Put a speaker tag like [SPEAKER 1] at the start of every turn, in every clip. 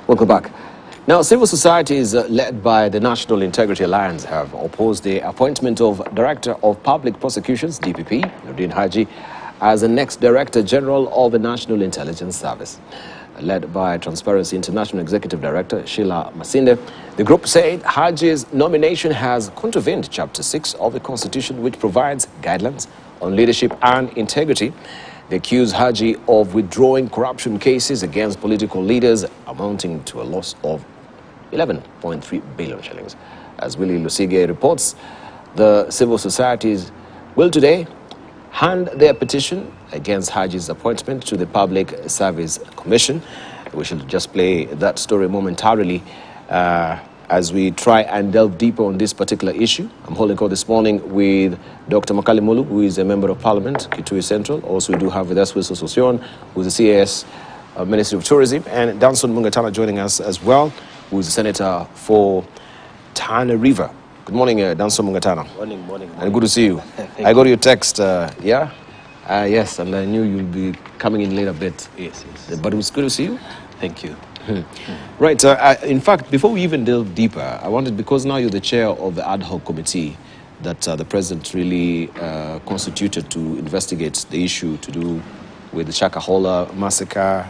[SPEAKER 1] Welcome back. Now, civil societies led by the National Integrity Alliance have opposed the appointment of Director of Public Prosecutions, DPP, Nordin Haji, as the next Director General of the National Intelligence Service. Led by Transparency International Executive Director Sheila Masinde, the group said Haji's nomination has contravened Chapter 6 of the Constitution, which provides guidelines on leadership and integrity. They accuse Haji of withdrawing corruption cases against political leaders amounting to a loss of 11.3 billion shillings. As Willie Lusige reports, the civil societies will today hand their petition against Haji's appointment to the Public Service Commission. We shall just play that story momentarily as we try and delve deeper on this particular issue. I'm holding court this morning with Dr. Makali Mulu, who is a Member of Parliament, Kitui Central. Also, we do have with us Wilson Sosyon, who is the CAS Ministry of Tourism, and Danson Mungatana joining us as well, who is the Senator for Tana River. Good morning, Danson Mungatana.
[SPEAKER 2] Morning.
[SPEAKER 1] And good to see you. I got your text, yeah? Yes, and I knew you'd be coming in late a bit.
[SPEAKER 2] Yes.
[SPEAKER 1] But it was good to see you.
[SPEAKER 2] Thank you.
[SPEAKER 1] Right. In fact, before we even delve deeper, I wanted, because now you're the chair of the ad hoc committee that the president really constituted to investigate the issue to do with the Shakahola massacre.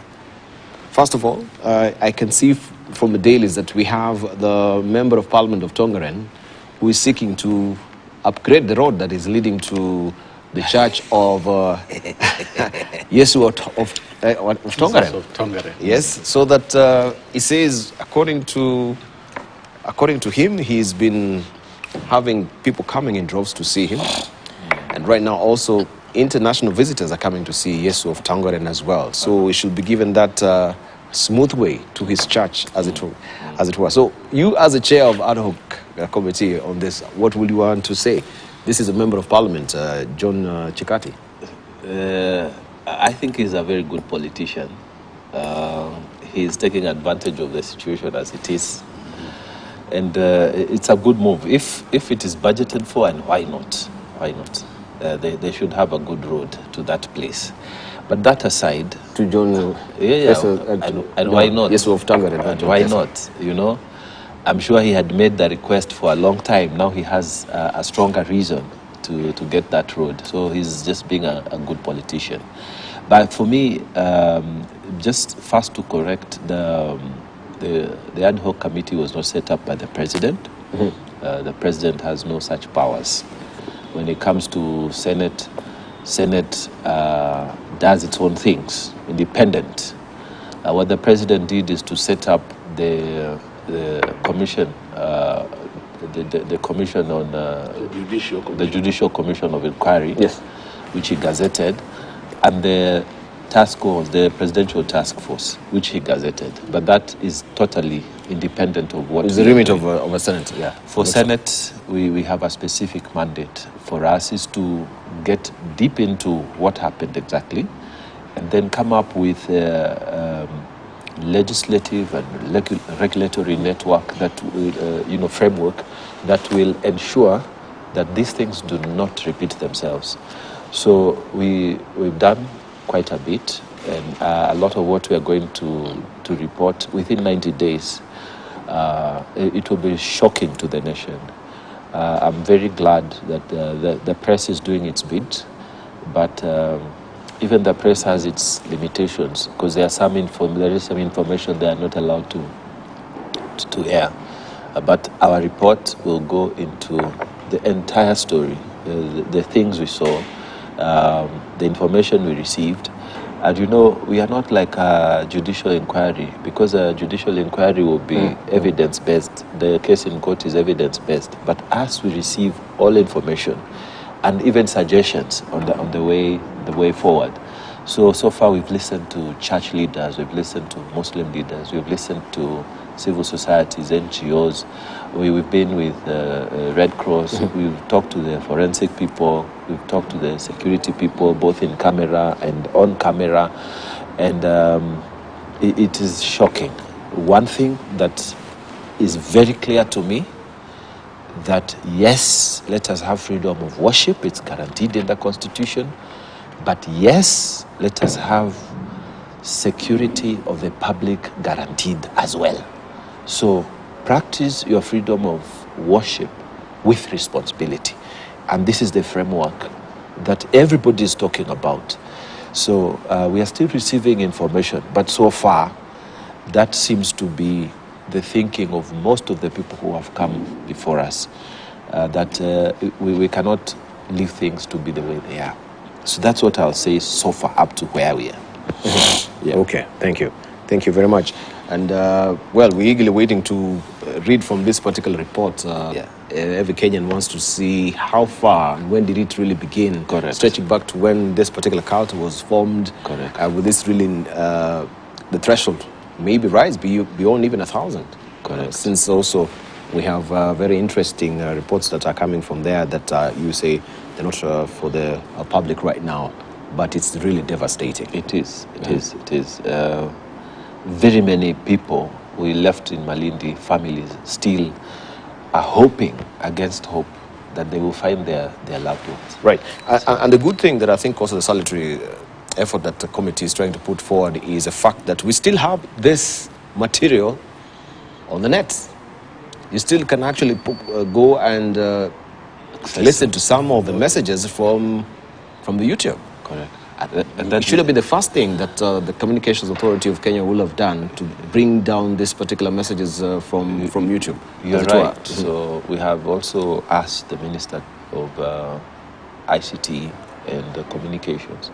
[SPEAKER 1] First of all, I can see from the dailies that we have the Member of Parliament of Tongaren who is seeking to upgrade the road that is leading to the church of Yesu of Tongaren. Yes, so that he says, according to him, he's been having people coming in droves to see him, and right now also international visitors are coming to see Yesu of Tongaren as well. So we should be given that smooth way to his church, as it were. So you, as the chair of ad hoc committee on this, what would you want to say? This is a Member of Parliament, John Chikati.
[SPEAKER 2] I think he's a very good politician. He's taking advantage of the situation as it is. And it's a good move. If it is budgeted for, and why not? Why not? They should have a good road to that place. But that aside...
[SPEAKER 1] To John...
[SPEAKER 2] and why not?
[SPEAKER 1] Yes, of Tongaren.
[SPEAKER 2] And why not? You know? I'm sure he had made the request for a long time. Now he has a stronger reason to get that road. So he's just being a good politician. But for me, just first to correct, the ad hoc committee was not set up by the president. The president has no such powers. When it comes to Senate does its own things, independent. What the president did is to set up the commission, the commission on the Judicial Commission of Inquiry,
[SPEAKER 1] yes,
[SPEAKER 2] which he gazetted, and the task force, the Presidential Task Force, which he gazetted. But that is totally independent of what...
[SPEAKER 1] It's the remit of a Senate, yeah.
[SPEAKER 2] For Senate, we have a specific mandate. For us is to get deep into what happened exactly, and then come up with legislative and regulatory network that will, framework that will ensure that these things do not repeat themselves. So we've done quite a bit, and a lot of what we are going to report within 90 days, it will be shocking to the nation. I'm very glad that the press is doing its bit, but even the press has its limitations, because there is some information they are not allowed to air. But our report will go into the entire story, the things we saw, the information we received. And we are not like a judicial inquiry, because a judicial inquiry will be evidence-based. The case in court is evidence-based. But as we receive all information and even suggestions on the way forward. So far we've listened to church leaders, we've listened to Muslim leaders, we've listened to civil societies, NGOs. We've been with Red Cross, we've talked to the forensic people, we've talked to the security people, both in camera and on camera, and it is shocking. One thing that is very clear to me, that yes, let us have freedom of worship, it's guaranteed in the Constitution, but yes, let us have security of the public guaranteed as well. So practice your freedom of worship with responsibility. And this is the framework that everybody is talking about. So we are still receiving information, but so far that seems to be the thinking of most of the people who have come before us, that we cannot leave things to be the way they are. So that's what I'll say so far up to where we are.
[SPEAKER 1] Yeah. Okay, thank you. Thank you very much. And well, we're eagerly waiting to read from this particular report. Every Kenyan wants to see how far and when did it really begin.
[SPEAKER 2] Correct.
[SPEAKER 1] Stretching back to when this particular cult was formed.
[SPEAKER 2] Correct.
[SPEAKER 1] With this really, the threshold maybe rise beyond even 1,000.
[SPEAKER 2] Correct.
[SPEAKER 1] Since also we have very interesting reports that are coming from there that you say they're not for the public right now, but it's really devastating.
[SPEAKER 2] It is. It is. Very many people we left in Malindi, families, still are hoping against hope that they will find their loved ones.
[SPEAKER 1] Right. And the good thing that I think also the salutary effort that the committee is trying to put forward is the fact that we still have this material on the net. You still can actually go and listen to some of the messages from the YouTube.
[SPEAKER 2] Correct.
[SPEAKER 1] And that should have been the first thing that the Communications Authority of Kenya will have done to bring down these particular messages from YouTube.
[SPEAKER 2] You're right. So we have also asked the Minister of ICT and Communications,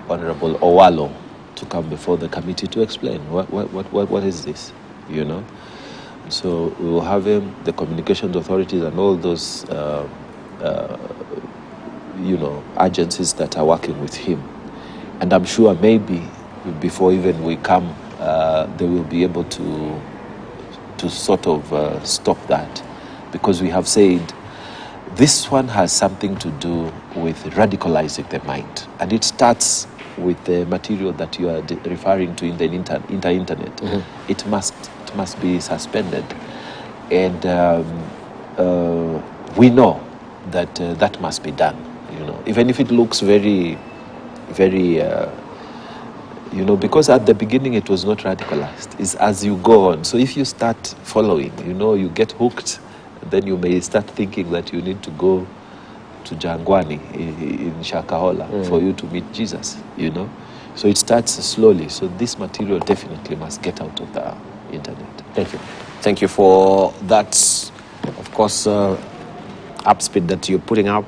[SPEAKER 2] Honorable Owalo, to come before the committee to explain what is this, you know. So we will have him, the communications authorities, and all those agencies that are working with him. And I'm sure maybe before even we come, they will be able to sort of stop that, because we have said this one has something to do with radicalizing the mind, and it starts with the material that you are referring to in the internet. Mm-hmm. It must be suspended, and we know that that must be done. You know, even if it looks very, very, because at the beginning it was not radicalized. It's as you go on. So if you start following, you get hooked, then you may start thinking that you need to go to Jangwani in Shakahola for you to meet Jesus, So it starts slowly. So this material definitely must get out of the internet.
[SPEAKER 1] Thank you. Thank you for that, of course, up speed that you're putting up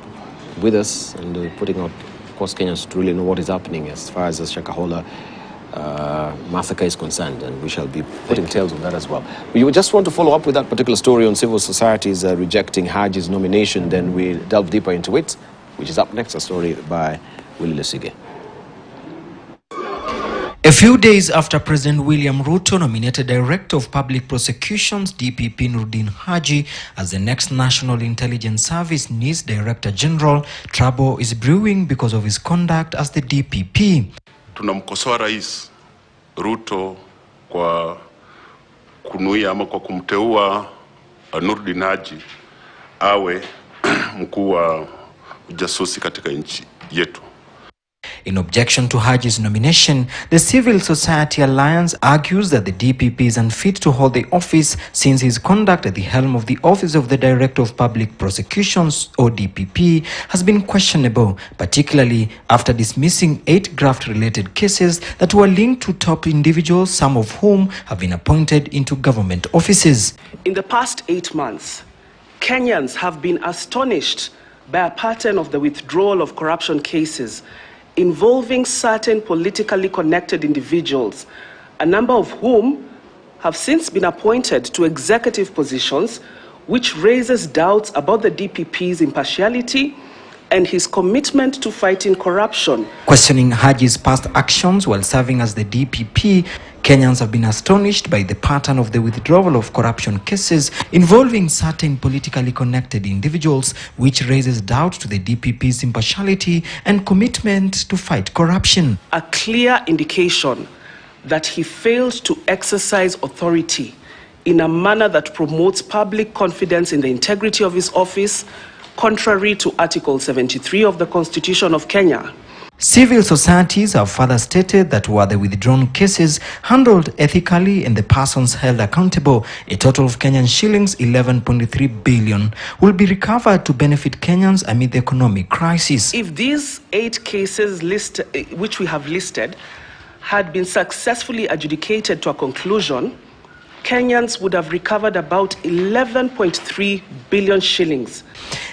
[SPEAKER 1] with us and putting out, of course, Kenyans to really know what is happening as far as the Shakahola massacre is concerned, and we shall be putting tails on that as well. We just want to follow up with that particular story on civil societies rejecting Haji's nomination, then we'll delve deeper into it, which is up next, a story by Willie Lesige.
[SPEAKER 3] A few days after President William Ruto nominated Director of Public Prosecutions DPP Haji as the next National Intelligence Service NIS Director General, trouble is brewing because of his conduct as the DPP.
[SPEAKER 4] Tunamkosoa Rais Ruto kwa kunuia ama kwa kumteua Nurdin Haji awe mkuu wa ujasusi katika nchi yetu.
[SPEAKER 3] In objection to Haji's nomination, the Civil Society Alliance argues that the DPP is unfit to hold the office since his conduct at the helm of the Office of the Director of Public Prosecutions, or DPP, has been questionable, particularly after dismissing 8 graft-related cases that were linked to top individuals, some of whom have been appointed into government offices.
[SPEAKER 5] In the past 8 months, Kenyans have been astonished by a pattern of the withdrawal of corruption cases involving certain politically connected individuals, a number of whom have since been appointed to executive positions, which raises doubts about the DPP's impartiality and his commitment to fighting corruption.
[SPEAKER 3] Questioning Haji's past actions while serving as the DPP, Kenyans have been astonished by the pattern of the withdrawal of corruption cases involving certain politically connected individuals, which raises doubt to the DPP's impartiality and commitment to fight corruption.
[SPEAKER 5] A clear indication that he failed to exercise authority in a manner that promotes public confidence in the integrity of his office, contrary to Article 73 of the Constitution of Kenya.
[SPEAKER 3] Civil societies have further stated that were the withdrawn cases handled ethically and the persons held accountable, a total of Kenyan shillings 11.3 billion will be recovered to benefit Kenyans amid the economic crisis.
[SPEAKER 5] If these 8 cases which we have listed had been successfully adjudicated to a conclusion, Kenyans would have recovered about 11.3 billion shillings.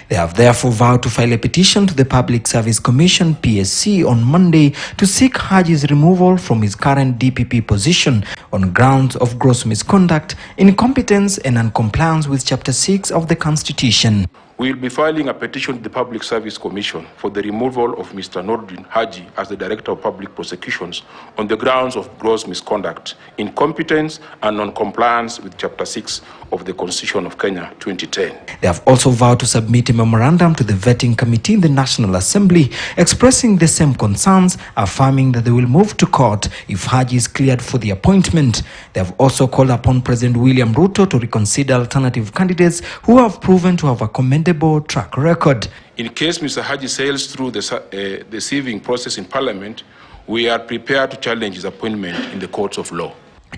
[SPEAKER 3] They have therefore vowed to file a petition to the Public Service Commission (PSC) on Monday to seek Haji's removal from his current DPP position on grounds of gross misconduct, incompetence and non-compliance with Chapter 6 of the Constitution.
[SPEAKER 6] We will be filing a petition to the Public Service Commission for the removal of Mr. Nordin Haji as the Director of Public Prosecutions on the grounds of gross misconduct, incompetence and non-compliance with Chapter 6 of the Constitution of Kenya 2010.
[SPEAKER 3] They have also vowed to submit a memorandum to the vetting committee in the National Assembly expressing the same concerns, affirming that they will move to court if Haji is cleared for the appointment. They have also called upon President William Ruto to reconsider alternative candidates who have proven to have a commendable track record.
[SPEAKER 6] In case Mr. Haji sails through the sieving process in Parliament, we are prepared to challenge his appointment in the courts of law.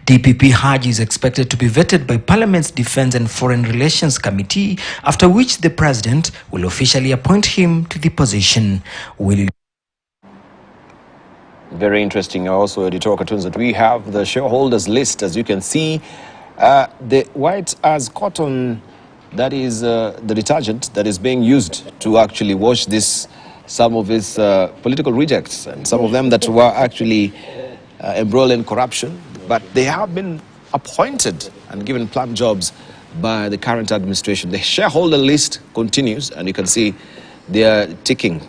[SPEAKER 3] DPP Haji is expected to be vetted by Parliament's Defence and Foreign Relations Committee, after which the President will officially appoint him to the position.
[SPEAKER 1] Very interesting also, editorial cartoons, that we have the shareholders list. As you can see, the white as cotton, that is the detergent that is being used to actually wash this, some of his political rejects, and some of them that were actually embroiled in corruption, but they have been appointed and given plum jobs by the current administration. The shareholder list continues, and you can see they are ticking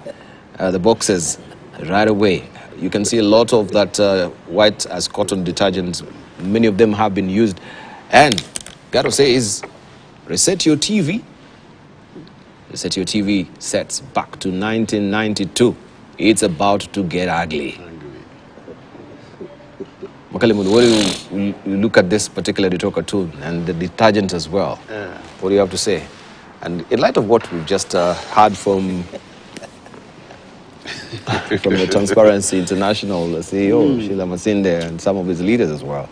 [SPEAKER 1] the boxes right away. You can see a lot of that white as cotton detergents. Many of them have been used. And gotta say is, reset your TV. Reset your TV sets back to 1992. It's about to get ugly. Makalimu, what do you look at this particular editorial cartoon and the detergent as well? What do you have to say? And in light of what we've just heard from the Transparency International CEO, Sheila Masinde, and some of his leaders as well.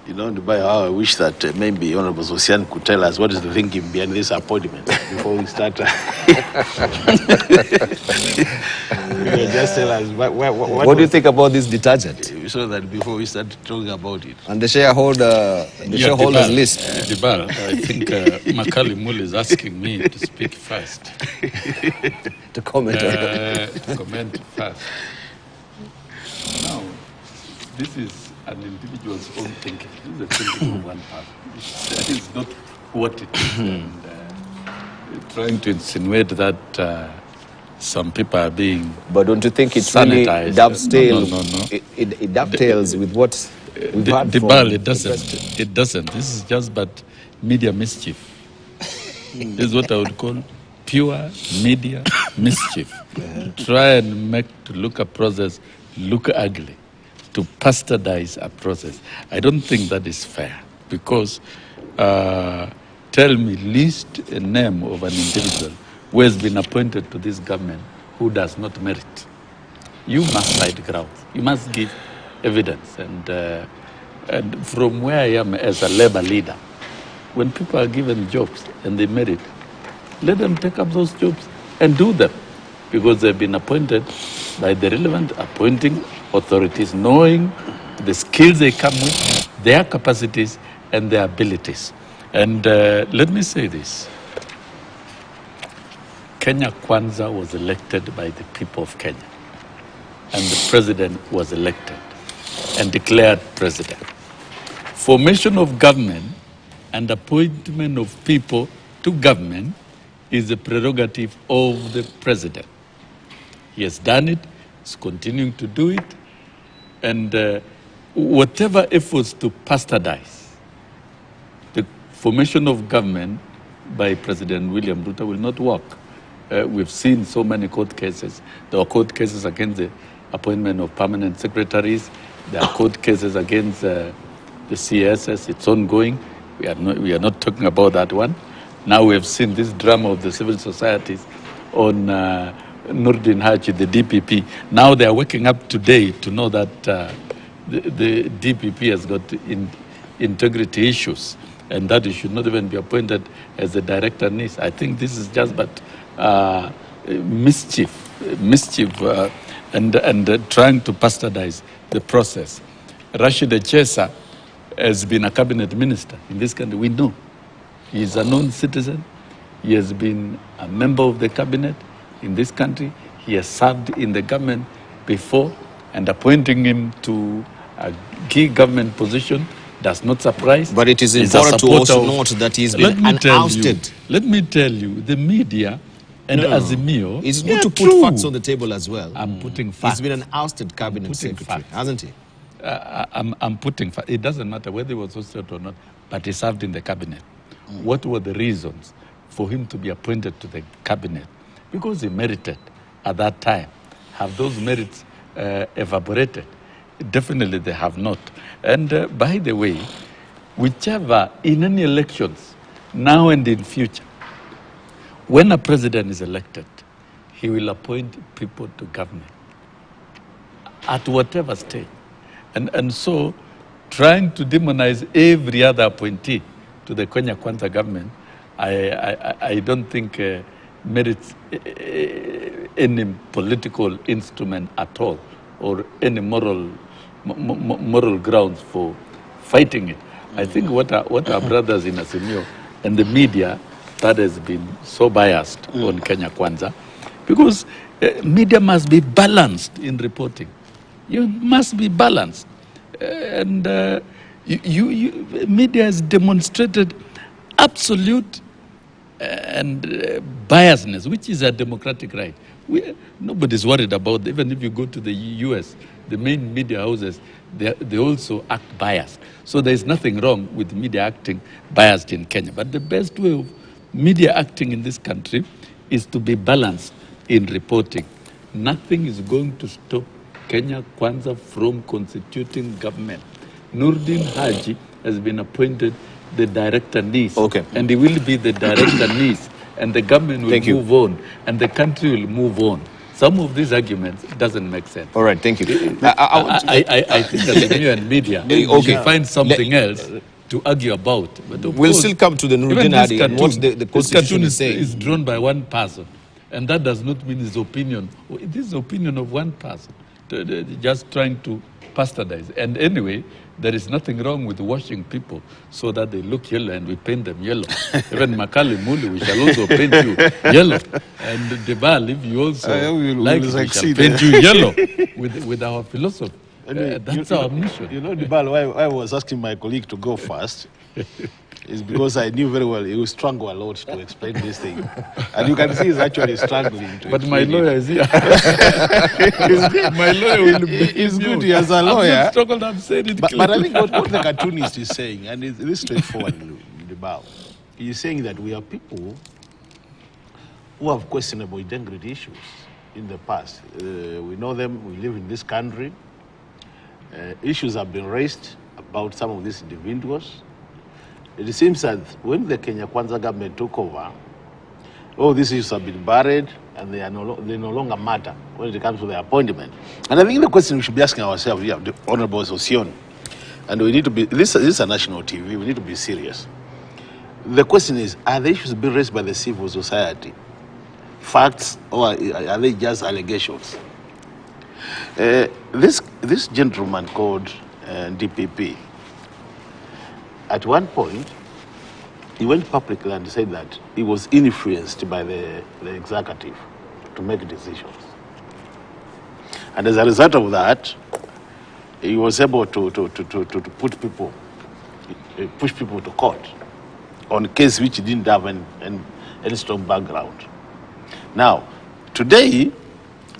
[SPEAKER 7] You know, Dubai, I wish that maybe Honorable Sosian could tell us what is the thinking behind this appointment before we start. Just tell us
[SPEAKER 1] what do you think about this detergent?
[SPEAKER 7] So that before we start talking about it.
[SPEAKER 1] And the shareholders list.
[SPEAKER 8] Dibal, I think Makali Mul is asking me to speak first.
[SPEAKER 1] To comment on
[SPEAKER 8] to comment first. Now, this is an individual's own thinking. This is the thinking of one person. That is not what it is. And, trying to insinuate that some people are being
[SPEAKER 1] But don't you think it really dovetails? No. It dovetails with what we've had from
[SPEAKER 8] it doesn't. It doesn't. This is just but media mischief. This is what I would call pure media mischief. Try and make to look a process look ugly, to bastardize a process. I don't think that is fair, because tell me, list a name of an individual who has been appointed to this government who does not merit. You must cite grounds. You must give evidence. And from where I am as a labor leader, when people are given jobs and they merit, let them take up those jobs and do them, because they've been appointed by the relevant appointing authorities, knowing the skills they come with, their capacities and their abilities. And let me say this. Kenya Kwanza was elected by the people of Kenya, and the president was elected and declared president. Formation of government and appointment of people to government is the prerogative of the president. He has done it, is continuing to do it, and whatever efforts to bastardize the formation of government by President William Ruto will not work. We've seen so many court cases. There are court cases against the appointment of permanent secretaries. There are court cases against the CSS. It's ongoing. We are not talking about that one. Now we have seen this drama of the civil societies on Nordin Haji, the DPP. Now they are waking up today to know that the DPP has got integrity issues and that he should not even be appointed as the director NIS. I think this is just but mischief and trying to bastardize the process. Rashid Echesa has been a cabinet minister in this country. We know. He is a known citizen. He has been a member of the cabinet in this country. He has served in the government before, and appointing him to a key government position does not surprise.
[SPEAKER 1] But it is important to also note that he's been ousted.
[SPEAKER 8] Let me tell you, the media and Azimio...
[SPEAKER 1] It's good to put facts on the table as well.
[SPEAKER 8] I'm putting facts.
[SPEAKER 1] He's been an ousted cabinet secretary, hasn't he?
[SPEAKER 8] I'm putting facts. It doesn't matter whether he was ousted or not, but he served in the cabinet. What were the reasons for him to be appointed to the cabinet? Because he merited at that time. Have those merits evaporated? Definitely they have not. And by the way, whichever, in any elections, now and in future, when a president is elected, he will appoint people to government at whatever stage. And so, trying to demonize every other appointee to the Kenya Kwanza government, I don't think merits any political instrument at all, or any moral grounds for fighting it. I think what our brothers in Azimio and the media that has been so biased on Kenya Kwanza, because media must be balanced in reporting. You must be balanced, and media has demonstrated absolute and biasness, which is a democratic right. Nobody's worried about, even if you go to the US, the main media houses, they also act biased. So there's nothing wrong with media acting biased in Kenya. But the best way of media acting in this country is to be balanced in reporting. Nothing is going to stop Kenya Kwanza from constituting government. Nordin Haji has been appointed the director NIS.
[SPEAKER 1] Okay.
[SPEAKER 8] And he will be the director NIS. And the government will move on. And the country will move on. Some of these arguments doesn't make sense.
[SPEAKER 1] All right, thank you.
[SPEAKER 8] I think that the media should find something else to argue about. But
[SPEAKER 1] we'll still come to the Nordin Haji and what the Constitution is saying.
[SPEAKER 8] Is drawn by one person. And that does not mean his opinion. It is the opinion of one person. Just trying to bastardize. And anyway, there is nothing wrong with washing people so that they look yellow and we paint them yellow. Even Makali Muli, we shall also paint you yellow. And Debal, if you also like it, we shall paint you yellow with our philosophy. That's our mission.
[SPEAKER 7] You know, Debal, why I was asking my colleague to go first is because I knew very well he will struggle a lot to explain this thing. And you can see he's actually struggling to
[SPEAKER 8] But my lawyer is here. My lawyer will be...
[SPEAKER 7] He's good, he has a lawyer.
[SPEAKER 8] I've struggled, I've said it
[SPEAKER 7] but I think what the cartoonist is saying, and it's straightforward, Debal, he's saying that we are people who have questionable integrity issues in the past. We know them, we live in this country. Issues have been raised about some of these individuals. It seems that when the Kenya Kwanza government took over, all these issues have been buried and they no longer matter when it comes to the appointment. And I think the question we should be asking ourselves, we have the Honorable Sosion, and we need to be, this is a national TV, we need to be serious. The question is, are the issues being raised by the civil society facts or are they just allegations? This gentleman called DPP, at one point, he went publicly and said that he was influenced by the executive to make decisions. And as a result of that, he was able to push people to court on a case which didn't have any strong background. Now, today,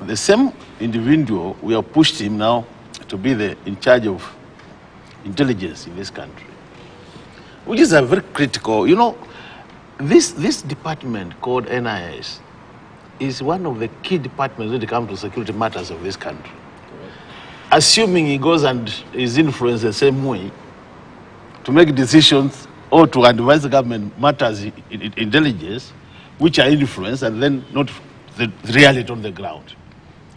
[SPEAKER 7] the same individual, we have pushed him now to be in charge of intelligence in this country, which is a very critical, you know, this department called NIS is one of the key departments when it comes to security matters of this country. Assuming he goes and is influenced the same way to make decisions or to advise the government matters in intelligence, which are influenced and then not the reality on the ground.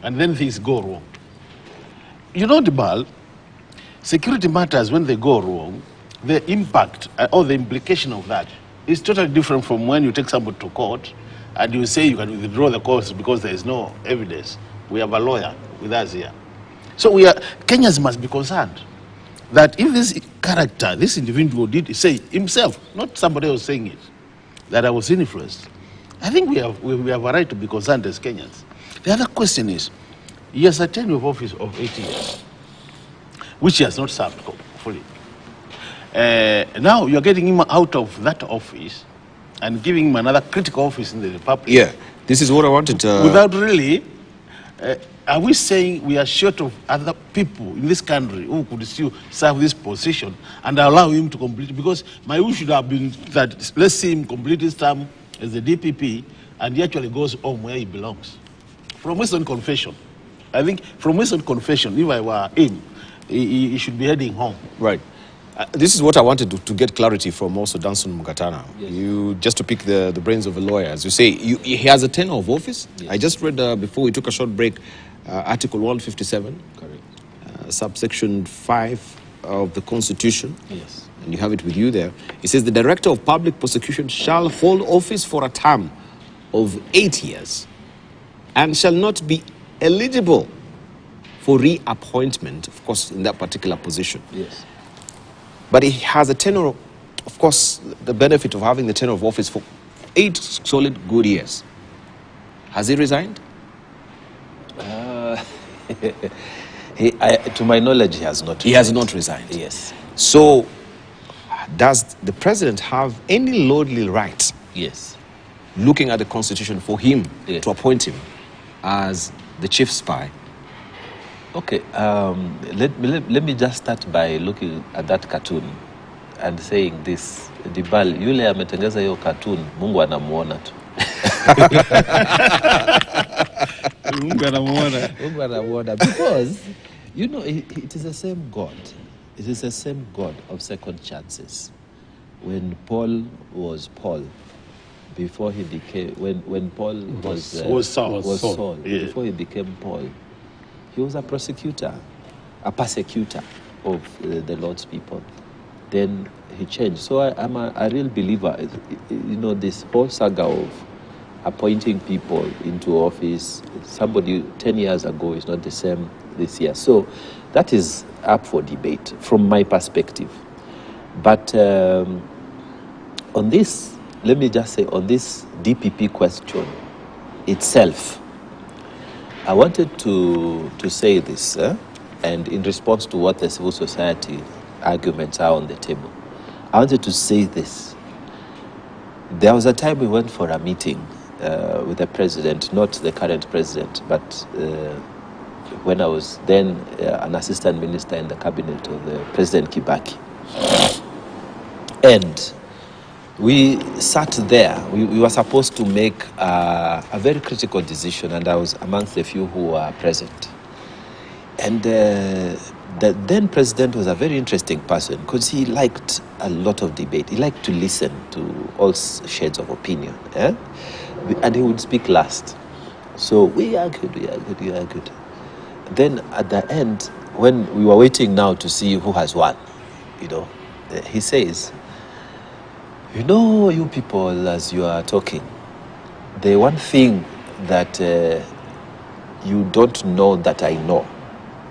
[SPEAKER 7] And then things go wrong. You know, Dibal, security matters, when they go wrong, the impact or the implication of that is totally different from when you take somebody to court and you say you can withdraw the cause because there is no evidence. We have a lawyer with us here. So Kenyans must be concerned that if this character, this individual did say himself, not somebody else saying it, that I was influenced, I think we have a right to be concerned as Kenyans. The other question is, he has a tenure of office of 8 years, which he has not served fully. Now you're getting him out of that office and giving him another critical office in the Republic.
[SPEAKER 1] Yeah, this is what I wanted to...
[SPEAKER 7] Without really, are we saying we are short of other people in this country who could still serve this position and allow him to complete? Because my wish should have been that let's see him complete his term as the DPP and he actually goes home where he belongs. From Western Confession, I think from Western Confession, if I were him, he should be heading home.
[SPEAKER 1] Right. This is what I wanted to get clarity from also Danson Mukatana.
[SPEAKER 2] Yes.
[SPEAKER 1] You, just to pick the brains of a lawyer, as you say, he has a tenure of office.
[SPEAKER 2] Yes.
[SPEAKER 1] I just read before we took a short break, Article 157,
[SPEAKER 2] Correct.
[SPEAKER 1] subsection 5 of the Constitution.
[SPEAKER 2] Yes.
[SPEAKER 1] And you have it with you there. It says the Director of Public Prosecution shall hold office for a term of 8 years and shall not be eligible for reappointment, of course, in that particular position.
[SPEAKER 2] Yes.
[SPEAKER 1] But he has a tenure, of course, the benefit of having the tenure of office for 8 solid good years. Has he resigned?
[SPEAKER 2] To my knowledge, he has not resigned.
[SPEAKER 1] He has not resigned.
[SPEAKER 2] Yes.
[SPEAKER 1] So, does the president have any lordly right,
[SPEAKER 2] Yes.
[SPEAKER 1] looking at the Constitution, for him
[SPEAKER 2] Yes.
[SPEAKER 1] to appoint him as the chief spy?
[SPEAKER 2] Okay, let me just start by looking at that cartoon and saying this. Dibal, yule ametengeza hiyo cartoon, Mungu anamuona tu.
[SPEAKER 7] Mungu anamuona.
[SPEAKER 2] Mungu anamuona. Because, you know, it is the same God. It is the same God of second chances. When Paul was Paul, before he became, when Paul was Saul,
[SPEAKER 7] Yeah.
[SPEAKER 2] before he became Paul, he was a prosecutor, a persecutor of the Lord's people. Then he changed. So I'm a real believer. You know, this whole saga of appointing people into office, somebody 10 years ago is not the same this year. So that is up for debate from my perspective. But on this, let me just say, on this DPP question itself, I wanted to say this, and in response to what the civil society arguments are on the table, I wanted to say this. There was a time we went for a meeting with the president, not the current president, but when I was then an assistant minister in the cabinet of the President Kibaki. And we sat there. We were supposed to make a very critical decision, and I was amongst the few who were present. And the then president was a very interesting person because he liked a lot of debate. He liked to listen to all shades of opinion. And he would speak last. So we argued. Then at the end, when we were waiting now to see who has won, you know, he says, you know, you people, as you are talking, the one thing that you don't know that I know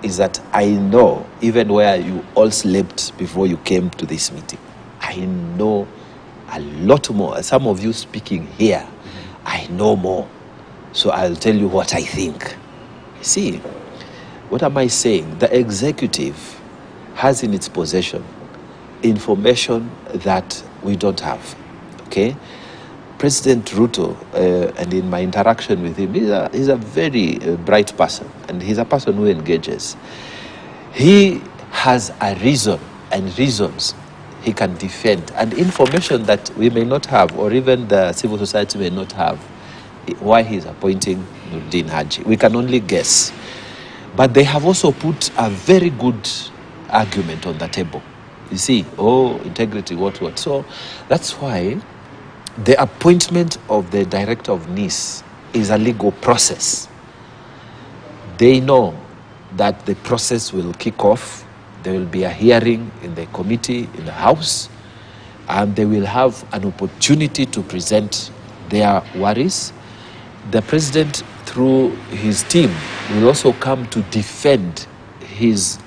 [SPEAKER 2] is that I know even where you all slept before you came to this meeting. I know a lot more. Some of you speaking here, I know more. So I'll tell you what I think. See, what am I saying? The executive has in its possession information that we don't have, okay? President Ruto, and in my interaction with him, he's a very bright person, and he's a person who engages. He has a reason and reasons he can defend, and information that we may not have, or even the civil society may not have, why he's appointing Nurdin Haji. We can only guess. But they have also put a very good argument on the table. You see, integrity, what. So that's why the appointment of the director of NIS is a legal process. They know that the process will kick off. There will be a hearing in the committee, in the House, and they will have an opportunity to present their worries. The president, through his team, will also come to defend his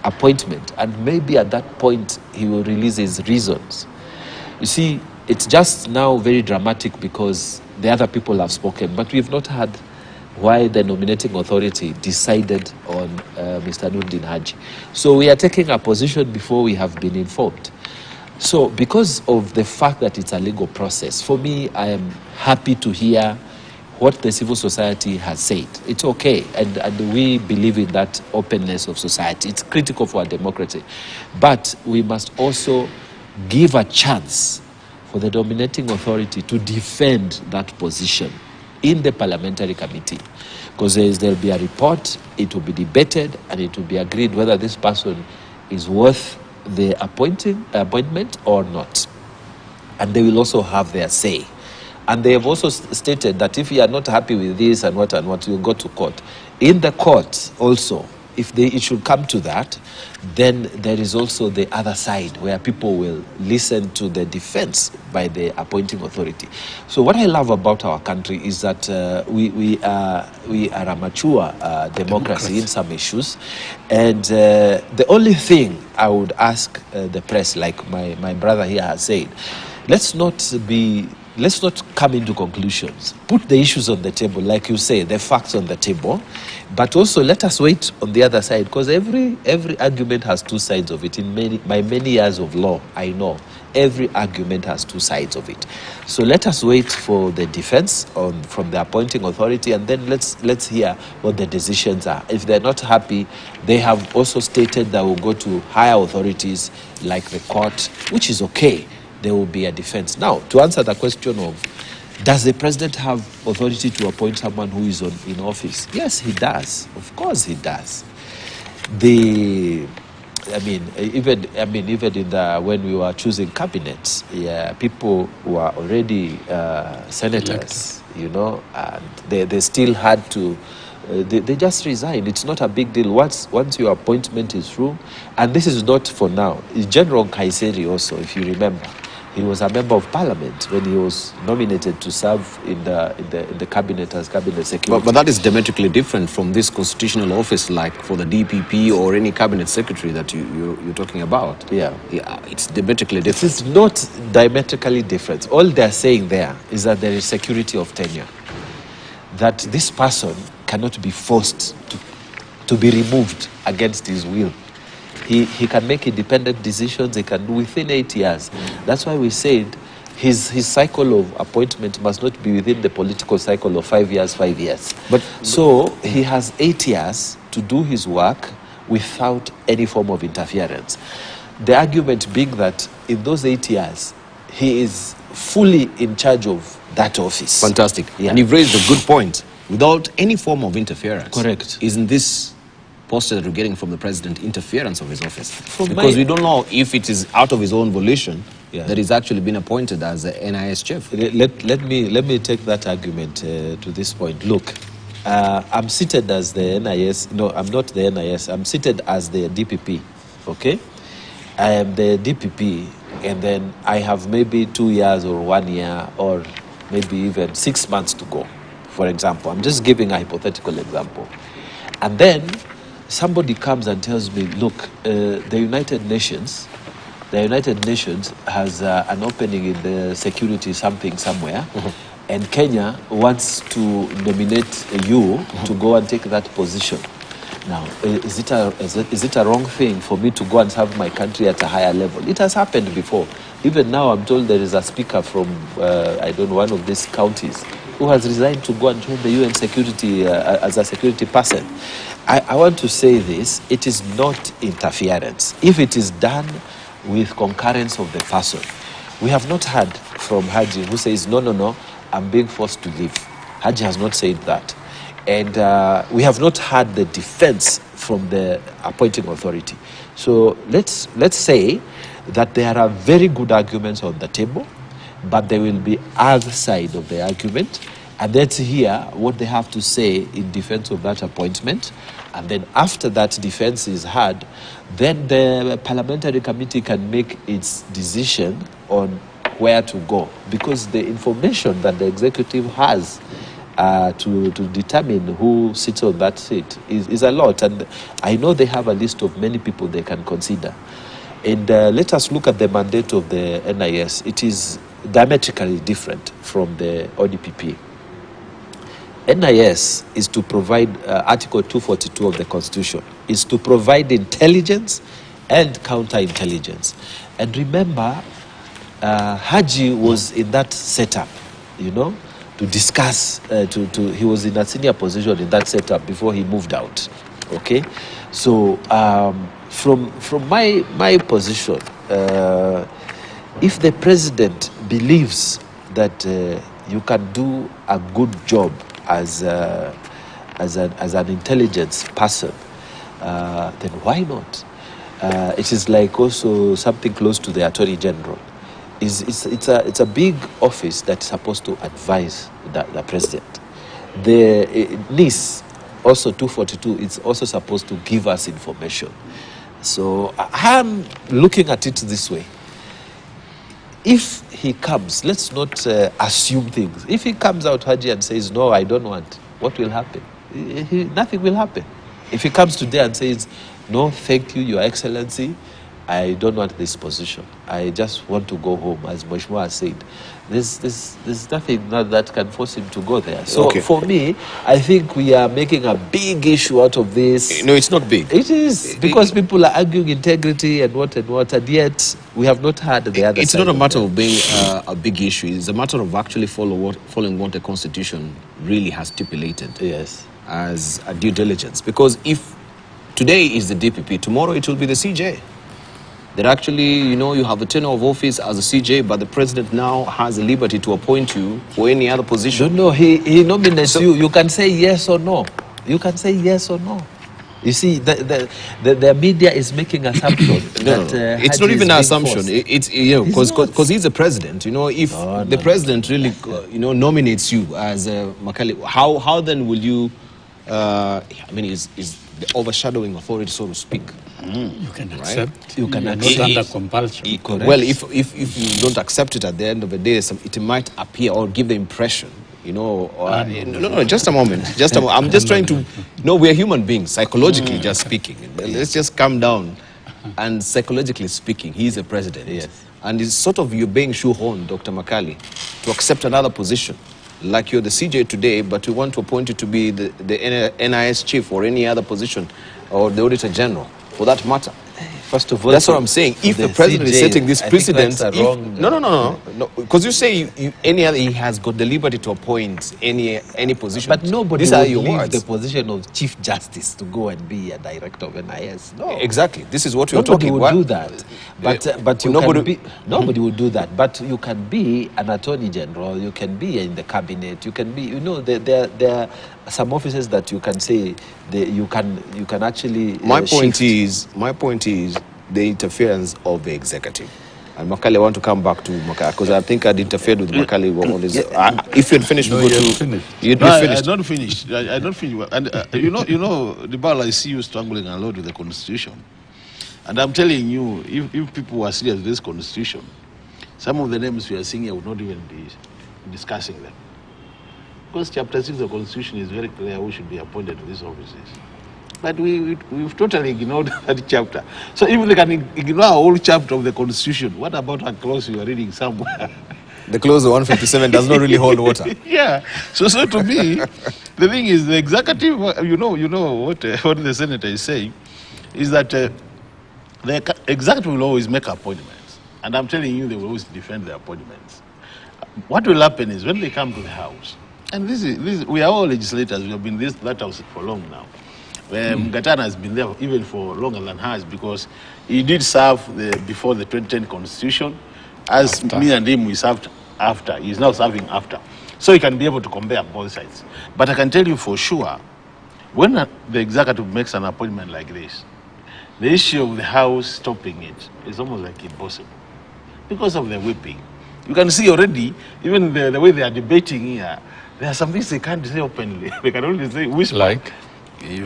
[SPEAKER 2] appointment, and maybe at that point he will release his reasons. You see, it's just now very dramatic because the other people have spoken, but we've not had why the nominating authority decided on Mr. Nurdin Haji. So we are taking a position before we have been informed. So because of the fact that it's a legal process, for me, I am happy to hear what the civil society has said. It's okay, and we believe in that openness of society. It's critical for our democracy. But we must also give a chance for the nominating authority to defend that position in the parliamentary committee, because there'll be a report, it will be debated, and it will be agreed whether this person is worth the appointment or not. And they will also have their say. And they have also stated that if you are not happy with this and what, you'll go to court. In the court also, if it should come to that, then there is also the other side where people will listen to the defense by the appointing authority. So what I love about our country is that we are a mature democracy in some issues. And the only thing I would ask the press, like my brother here has said, let's not come into conclusions. Put the issues on the table, like you say, the facts on the table, but also let us wait on the other side, because every argument has two sides of it. By many years of law, I know every argument has two sides of it. So let us wait for the defense from the appointing authority, and then let's hear what the decisions are. If they're not happy, they have also stated that we'll go to higher authorities like the court, which is okay. There will be a defense. Now, to answer the question of, does the president have authority to appoint someone who is in office? Yes, he does. Of course he does. Even when we were choosing cabinets, people who are already senators, and they still had to, they just resign. It's not a big deal. Once your appointment is through, and this is not for now. General Kaiseri also, if you remember, he was a member of parliament when he was nominated to serve in the cabinet as cabinet secretary.
[SPEAKER 1] But that is diametrically different from this constitutional office, like for the DPP or any cabinet secretary that you're talking about.
[SPEAKER 2] Yeah,
[SPEAKER 1] it's diametrically different.
[SPEAKER 2] It is not diametrically different. All they're saying there is that there is security of tenure, that this person cannot be forced to be removed against his will. He can make independent decisions. He can do within 8 years. That's why we said his cycle of appointment must not be within the political cycle of 5 years, 5 years. So he has 8 years to do his work without any form of interference. The argument being that in those 8 years, he is fully in charge of that office.
[SPEAKER 1] Fantastic.
[SPEAKER 2] Yeah.
[SPEAKER 1] And you've raised a good point. Without any form of interference.
[SPEAKER 2] Correct.
[SPEAKER 1] Isn't this posture that we're getting from the president interference of his office? Because we don't know if it is out of his own volition that he's actually been appointed as the NIS chief.
[SPEAKER 2] Let me take that argument to this point. Look, I'm seated as the NIS. No, I'm not the NIS. I'm seated as the DPP. Okay, I am the DPP, and then I have maybe 2 years or 1 year or maybe even 6 months to go. For example, I'm just giving a hypothetical example, and then somebody comes and tells me, look, the United Nations has an opening in the security something somewhere, and Kenya wants to nominate you to go and take that position. Now, is it a wrong thing for me to go and serve my country at a higher level? It has happened before. Even now, I'm told there is a speaker from, one of these counties who has resigned to go and join the UN security as a security person. I want to say this, it is not interference. If it is done with concurrence of the person. We have not heard from Haji who says, no, I'm being forced to leave. Haji has not said that. And we have not had the defense from the appointing authority. So let's say that there are very good arguments on the table, but there will be other side of the argument, and let's hear what they have to say in defense of that appointment. And then after that defense is heard, then the parliamentary committee can make its decision on where to go, because the information that the executive has to determine who sits on that seat is a lot. And I know they have a list of many people they can consider. And let us look at the mandate of the NIS. It is diametrically different from the ODPP. NIS is to provide, Article 242 of the Constitution, is to provide intelligence and counterintelligence. And remember, Haji was in that setup, you know, to discuss, he was in a senior position in that setup before he moved out, okay? So from my position, if the president believes that you can do a good job as an intelligence person, then why not? It is like also something close to the Attorney General. It's a big office that's supposed to advise the president. The NIS, also 242, it's also supposed to give us information. So I'm looking at it this way. If he comes, let's not assume things. If he comes out, Haji, and says, no, I don't want, what will happen? Nothing will happen. If he comes today and says, no, thank you, Your Excellency, I don't want this position. I just want to go home, as Mheshimiwa said. There's nothing that can force him to go there. So for me, I think we are making a big issue out of this.
[SPEAKER 1] No, it's not big.
[SPEAKER 2] It is, because people are arguing integrity and what, and yet we have not had the other side.
[SPEAKER 1] It's not a matter of being a big issue. It's a matter of actually following what the Constitution really has stipulated.
[SPEAKER 2] Yes.
[SPEAKER 1] As a due diligence. Because if today is the DPP, tomorrow it will be the CJ. That actually, you know, you have a tenure of office as a CJ, but the president now has the liberty to appoint you for any other position.
[SPEAKER 2] No, he nominates you. You can say yes or no. You can say yes or no. You see, the media is making assumption.
[SPEAKER 1] It's not even an assumption. It's, you know, because he's the president. You know, if the president really, you know, nominates you as Makali, how then will you? I mean, is the overshadowing authority, so to speak?
[SPEAKER 8] You can accept.
[SPEAKER 1] Right?
[SPEAKER 8] You can not under compulsion.
[SPEAKER 1] Well, if you don't accept it at the end of the day, it might appear or give the impression, you know. No, just a moment. I'm just trying to. No, we're human beings, psychologically just speaking. Let's just calm down. And psychologically speaking, he's a president.
[SPEAKER 2] Yes.
[SPEAKER 1] And it's sort of you being shoehorned, Dr. Makali, to accept another position. Like you're the CJ today, but we want to appoint you to be the NIS chief or any other position, or the Auditor General, for that matter.
[SPEAKER 2] First of all,
[SPEAKER 1] that's what I'm saying. If the president is setting this precedent, no, because you say he has got the liberty to appoint any position.
[SPEAKER 2] But nobody
[SPEAKER 1] would leave
[SPEAKER 2] the position of Chief Justice to go and be a director of NIS. No,
[SPEAKER 1] exactly. This is what we're talking about.
[SPEAKER 2] Nobody would do that. But nobody would do that. But you can be an Attorney General. You can be in the cabinet. You can be. You know, there are some offices that you can say you can actually.
[SPEAKER 1] My point is the interference of the executive. And Makali, I want to come back to Makali because I think I'd interfered with Makali on this. If you'd finished, you'd finished.
[SPEAKER 7] I don't finish. I don't finish. And you know, the bar I see you struggling a lot with the Constitution. And I'm telling you, if people were serious with this Constitution, some of the names we are seeing here would not even be discussing them. Because Chapter 6 of the Constitution is very clear who should be appointed to these offices. But we've totally ignored that chapter. So if we can ignore a whole chapter of the Constitution, what about a clause you are reading somewhere?
[SPEAKER 1] The clause of 157 does not really hold water.
[SPEAKER 7] Yeah. So to me, the thing is, the executive, you know what the senator is saying, is that the executive will always make appointments. And I'm telling you, they will always defend their appointments. What will happen is when they come to the House, and we are all legislators, we have been in that House for long now. Gatana has been there even for longer than hers because he did serve before the 2010 Constitution. As me and him, we served after. He's now serving after. So he can be able to compare both sides. But I can tell you for sure, when the executive makes an appointment like this, the issue of the House stopping it is almost like impossible because of the whipping. You can see already, even the way they are debating here, There are some things they can't say openly. They can only say whisper.
[SPEAKER 8] Like?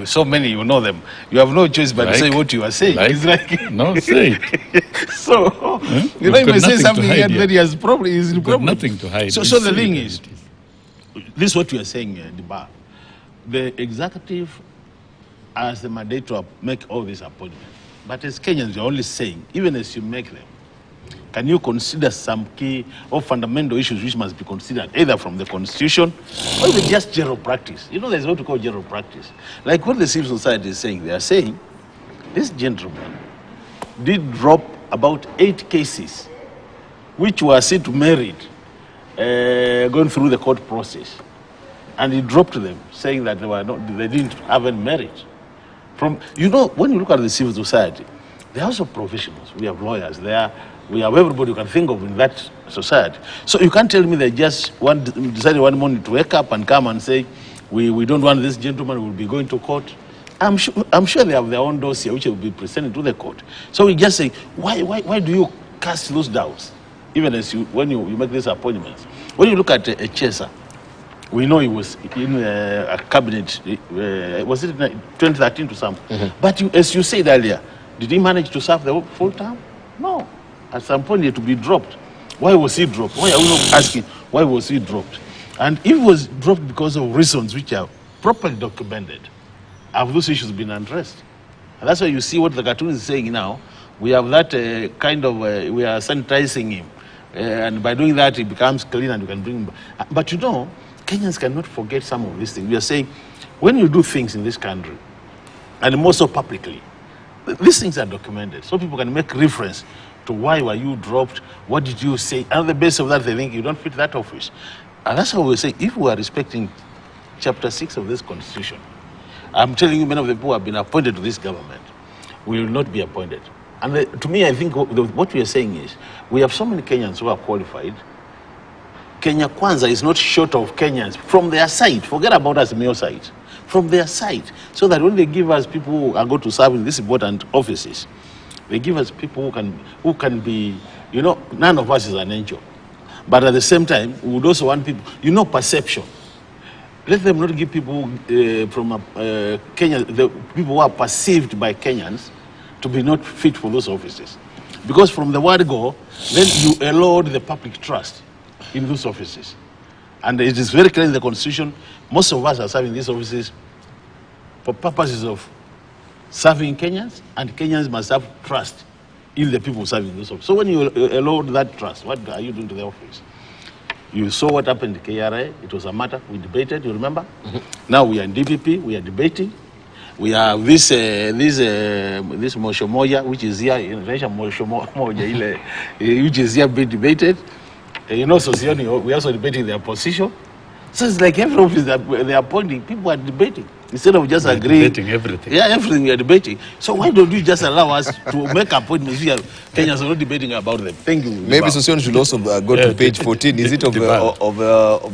[SPEAKER 7] So many, you know them. You have no choice but to say what you are saying.
[SPEAKER 8] Like?
[SPEAKER 7] It's like
[SPEAKER 8] No, say it.
[SPEAKER 7] So, you know, you may say something here that he has probably is problem.
[SPEAKER 8] Nothing to hide.
[SPEAKER 7] So the thing is, this is what we are saying here, the bar. The executive has the mandate to make all these appointments. But as Kenyans, you're only saying, even as you make them, can you consider some key or fundamental issues which must be considered, either from the Constitution or even just general practice? You know, there's what we call general practice. Like what the civil society is saying, they are saying, this gentleman did drop about 8 cases which were said to merit going through the court process. And he dropped them, saying that they didn't have any merit. You know, when you look at the civil society, there are also professionals. We have lawyers there. We have everybody you can think of in that society. So you can't tell me they just decided one morning to wake up and come and say, we don't want this gentleman, we'll be going to court. I'm sure they have their own dossier which will be presented to the court. So we just say, why do you cast those doubts? Even as when you make these appointments. When you look at Chesa, we know he was in a cabinet, was it 2013 to some? Mm-hmm. But as you said earlier, did he manage to serve the full term? No. At some point he had to be dropped. Why was he dropped? Why are we not asking why was he dropped? And if he was dropped because of reasons which are properly documented, have those issues been addressed? And that's why you see what the cartoon is saying now. We have that we are sanitizing him. And by doing that, he becomes clean and you can bring him back. But you know, Kenyans cannot forget some of these things. We are saying, when you do things in this country, and more so publicly, these things are documented. So people can make reference to why were you dropped, what did you say, and on the basis of that they think you don't fit that office. And that's how we say, if we are respecting chapter 6 of this constitution, I'm telling you, many of the people who have been appointed to this government will not be appointed. And to me, I think what we are saying is, we have so many Kenyans who are qualified. Kenya Kwanza is not short of Kenyans from their side. Forget about us, Mayo side. From their side. So that when they give us people who are going to serve in these important offices, they give us people who can be, you know, none of us is an angel. But at the same time, we would also want people, you know, perception. Let them not give people from Kenya, the people who are perceived by Kenyans to be not fit for those offices. Because from the word go, then you erode the public trust in those offices. And it is very clear in the Constitution, most of us are serving these offices for purposes of serving Kenyans, and Kenyans must have trust in the people serving those offices. So when you erode that trust, what are you doing to the office? You saw what happened in KRA. It was a matter we debated, you remember? Mm-hmm. Now we are in DPP, we are debating. We have this Mosho Moja, which is here, which is here being debated. You know, Sosioni, we are also debating their position. So it's like every office that they are appointing, people are debating. Instead of just agreeing.
[SPEAKER 8] Debating everything.
[SPEAKER 7] Yeah, everything we are debating. So why don't you just allow us to make appointments here? Kenyans are not debating about them. Thank you.
[SPEAKER 1] Maybe Sosioni should also go to page 14. Is it of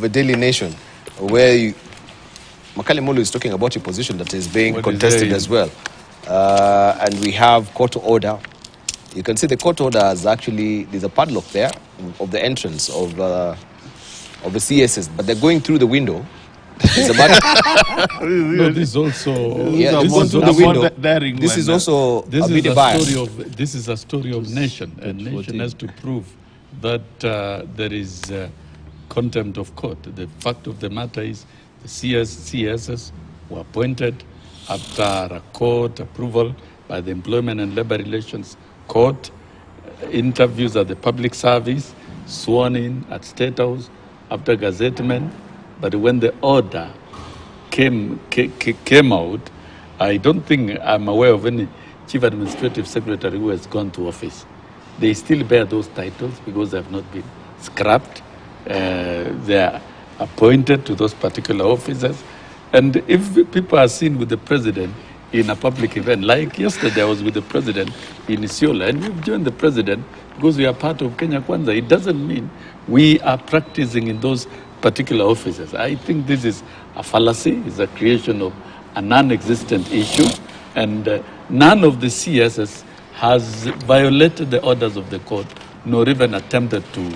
[SPEAKER 1] a Daily Nation, where Makali Molo is talking about your position that is being contested as well. And we have court order. You can see the court order is actually, there's a padlock there of the entrance of the CSs, but they're going through the window.
[SPEAKER 8] No, this is also...
[SPEAKER 1] Yeah, this is through the window. This is also a bit biased.
[SPEAKER 8] This is a story of nation, and nation has to prove that there is contempt of court. The fact of the matter is the CSs were appointed after a court approval by the Employment and Labor Relations Court, interviews at the public service, sworn in at State House after gazettement. But when the order came out, I don't think I'm aware of any chief administrative secretary who has gone to office. They still bear those titles because they have not been scrapped. They are appointed to those particular offices. And if people are seen with the president in a public event, like yesterday I was with the president in Isiolo, and we've joined the president because we are part of Kenya Kwanza, it doesn't mean we are practicing in those particular offices. I think this is a fallacy, it's a creation of a non-existent issue, and none of the CSs has violated the orders of the court, nor even attempted to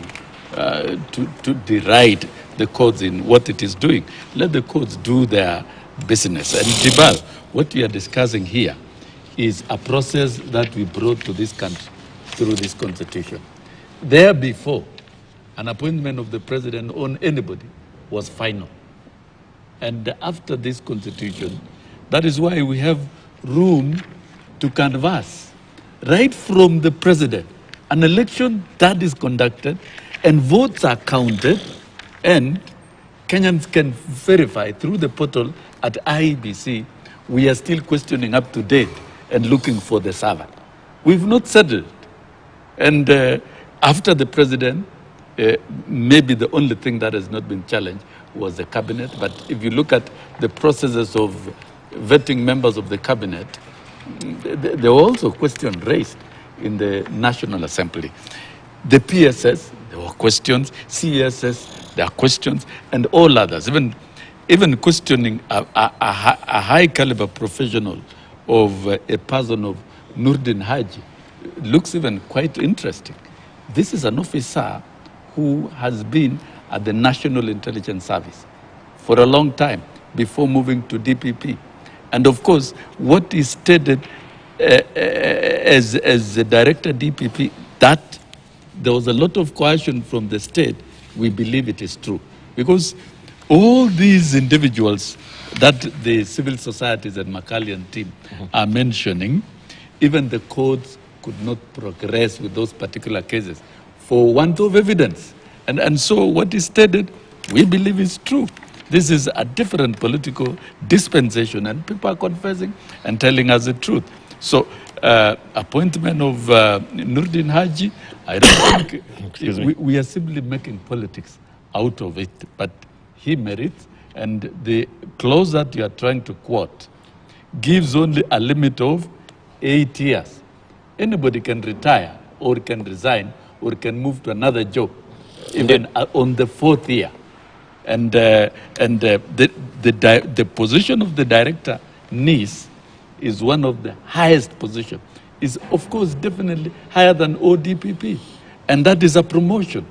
[SPEAKER 8] deride the courts in what it is doing. Let the courts do their business. And Tibal, what we are discussing here is a process that we brought to this country through this constitution. There before, an appointment of the president on anybody was final. And after this constitution, that is why we have room to canvass right from the president. An election that is conducted and votes are counted, and Kenyans can verify through the portal at IEBC. We are still questioning up to date and looking for the server. We've not settled. And after the president, maybe the only thing that has not been challenged was the cabinet. But if you look at the processes of vetting members of the cabinet, there were also questions raised in the National Assembly. The PSS, there were questions. CSS, there are questions, and all others. Even questioning a high caliber professional of a person of Nurdin Haji looks even quite interesting. This is an officer who has been at the National Intelligence Service for a long time before moving to DPP. And of course, what is stated as the director DPP, that there was a lot of coercion from the state, we believe it is true. Because all these individuals that the civil societies and Makalian team are mentioning, even the courts could not progress with those particular cases for want of evidence. And so what is stated, we believe is true. This is a different political dispensation, and people are confessing and telling us the truth. So appointment of Nurdin Haji, I don't think we are simply making politics out of it, but he merits, and the clause that you are trying to quote gives only a limit of 8 years. Anybody can retire or can resign or can move to another job, even on the 4th year. And the position of the director, NIS, is one of the highest positions. Is of course definitely higher than ODPP, and that is a promotion.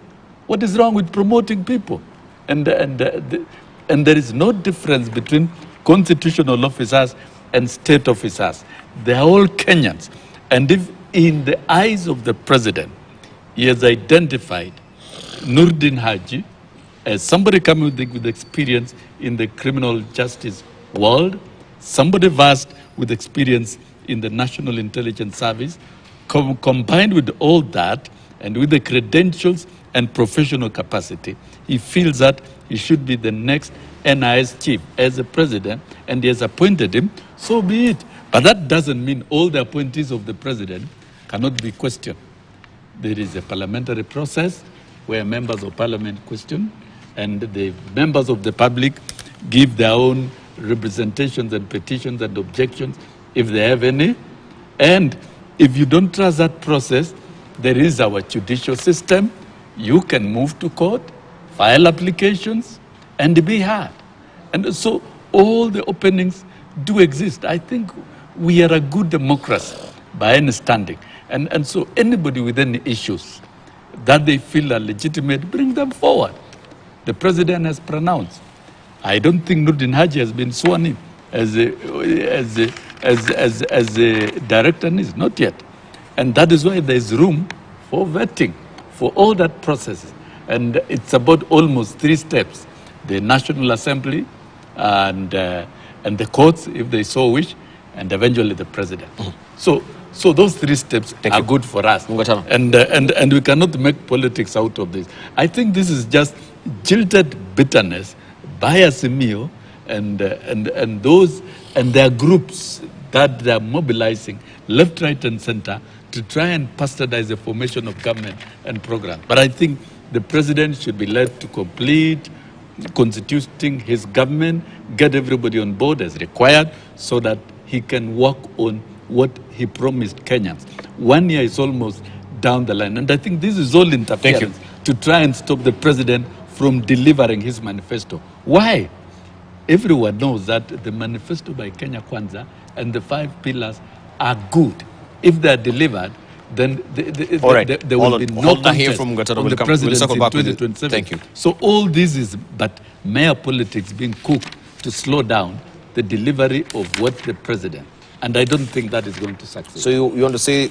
[SPEAKER 8] What is wrong with promoting people? And there is no difference between constitutional officers and state officers. They are all Kenyans. And if in the eyes of the president, he has identified Nurdin Haji as somebody coming with experience in the criminal justice world, somebody vast with experience in the National Intelligence Service, combined with all that and with the credentials and professional capacity, he feels that he should be the next NIS chief as the president, and he has appointed him, so be it. But that doesn't mean all the appointees of the president cannot be questioned. There is a parliamentary process where members of parliament question, and the members of the public give their own representations and petitions and objections if they have any. And if you don't trust that process, there is our judicial system. You can move to court, file applications, and be heard. And so all the openings do exist. I think we are a good democracy by any standing. And so anybody with any issues that they feel are legitimate, bring them forward. The president has pronounced. I don't think Nurdin Haji has been sworn in as a director, is not yet. And that is why there is room for vetting, for all that process. And it's about almost 3 steps: the National Assembly and the courts, if they so wish, and eventually the president. So those 3 steps are good for us. And we cannot make politics out of this. I think this is just jilted bitterness by Asimio and those and their groups that they are mobilizing left, right, and center to try and bastardize the formation of government and program. But I think the president should be led to complete constituting his government, get everybody on board as required, so that he can work on what he promised Kenyans. 1 year is almost down the line, and I think this is all interference to try and stop the president from delivering his manifesto. Why? Everyone knows that the manifesto by Kenya Kwanza and the 5 pillars are good. If they are delivered, then
[SPEAKER 1] All right.
[SPEAKER 8] there will be no
[SPEAKER 1] Hold on here
[SPEAKER 8] contest
[SPEAKER 1] from Gatana.
[SPEAKER 8] on
[SPEAKER 1] We'll
[SPEAKER 8] the
[SPEAKER 1] come- we'll
[SPEAKER 8] presidency
[SPEAKER 1] circle
[SPEAKER 8] in
[SPEAKER 1] back with you.
[SPEAKER 8] 2027.
[SPEAKER 1] Thank you.
[SPEAKER 8] So all this is but mere politics being cooked to slow down the delivery of what the president. And I don't think that is going to succeed.
[SPEAKER 1] So you want to say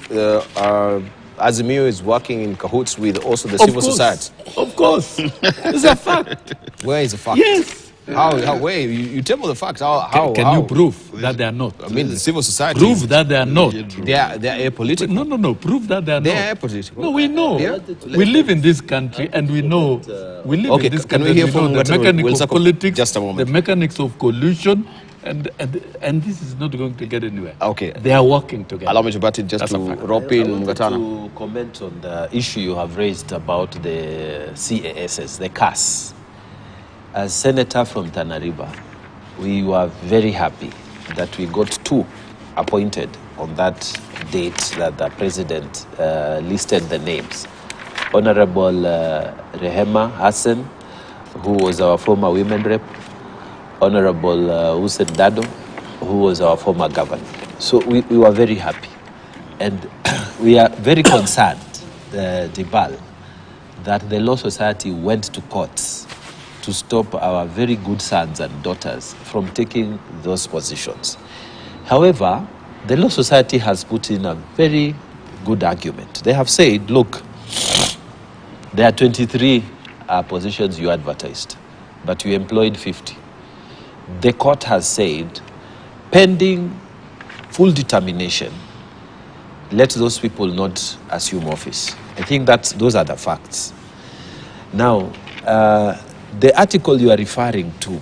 [SPEAKER 1] Azimio is working in cahoots with also the civil society?
[SPEAKER 8] Of course. It's a fact.
[SPEAKER 1] Where is the fact?
[SPEAKER 8] Yes.
[SPEAKER 1] How where? You tell me the facts. How?
[SPEAKER 8] Can you prove that they are not?
[SPEAKER 1] I mean, the civil society.
[SPEAKER 8] Prove that they are not.
[SPEAKER 1] They are apolitical.
[SPEAKER 8] No. Prove that they are not.
[SPEAKER 1] They are apolitical.
[SPEAKER 8] No, we know.
[SPEAKER 1] Yeah.
[SPEAKER 8] We live in this country and we know. We live
[SPEAKER 1] Okay,
[SPEAKER 8] in this
[SPEAKER 1] can we
[SPEAKER 8] country.
[SPEAKER 1] hear
[SPEAKER 8] and
[SPEAKER 1] from
[SPEAKER 8] know the
[SPEAKER 1] Gatana?
[SPEAKER 8] mechanics
[SPEAKER 1] We'll
[SPEAKER 8] of
[SPEAKER 1] circle-
[SPEAKER 8] politics,
[SPEAKER 1] just a moment.
[SPEAKER 8] the mechanics of collusion, and this is not going to get anywhere.
[SPEAKER 1] Okay.
[SPEAKER 8] They are working together.
[SPEAKER 1] Allow me to bat it just
[SPEAKER 8] That's
[SPEAKER 1] to
[SPEAKER 8] a fact.
[SPEAKER 1] rope in
[SPEAKER 2] I wanted
[SPEAKER 1] Gatana.
[SPEAKER 2] to comment on the issue you have raised about the CASs, the CAS. As Senator from Tana River, we were very happy that we got 2 appointed on that date that the president listed the names. Honorable Rehema Hassan, who was our former women rep, Honorable Hussein Dado, who was our former governor. So we were very happy. And we are very concerned, Dibal, that the Law Society went to courts to stop our very good sons and daughters from taking those positions. However, the Law Society has put in a very good argument. They have said, look, there are 23 positions you advertised, but you employed 50. The court has said, pending full determination, let those people not assume office. I think those are the facts. Now, the article you are referring to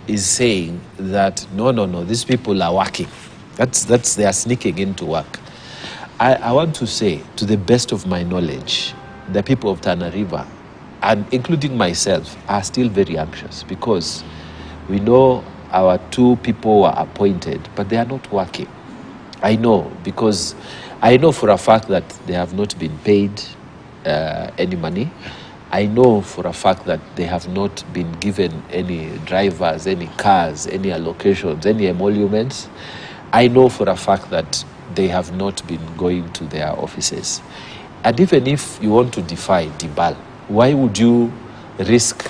[SPEAKER 2] is saying that no, these people are working. They are sneaking into work. I want to say, to the best of my knowledge, the people of Tana River, and including myself, are still very anxious because we know our 2 people were appointed, but they are not working. I know, because I know for a fact that they have not been paid any money. I know for a fact that they have not been given any drivers, any cars, any allocations, any emoluments. I know for a fact that they have not been going to their offices. And even if you want to defy Dibal, why would you risk,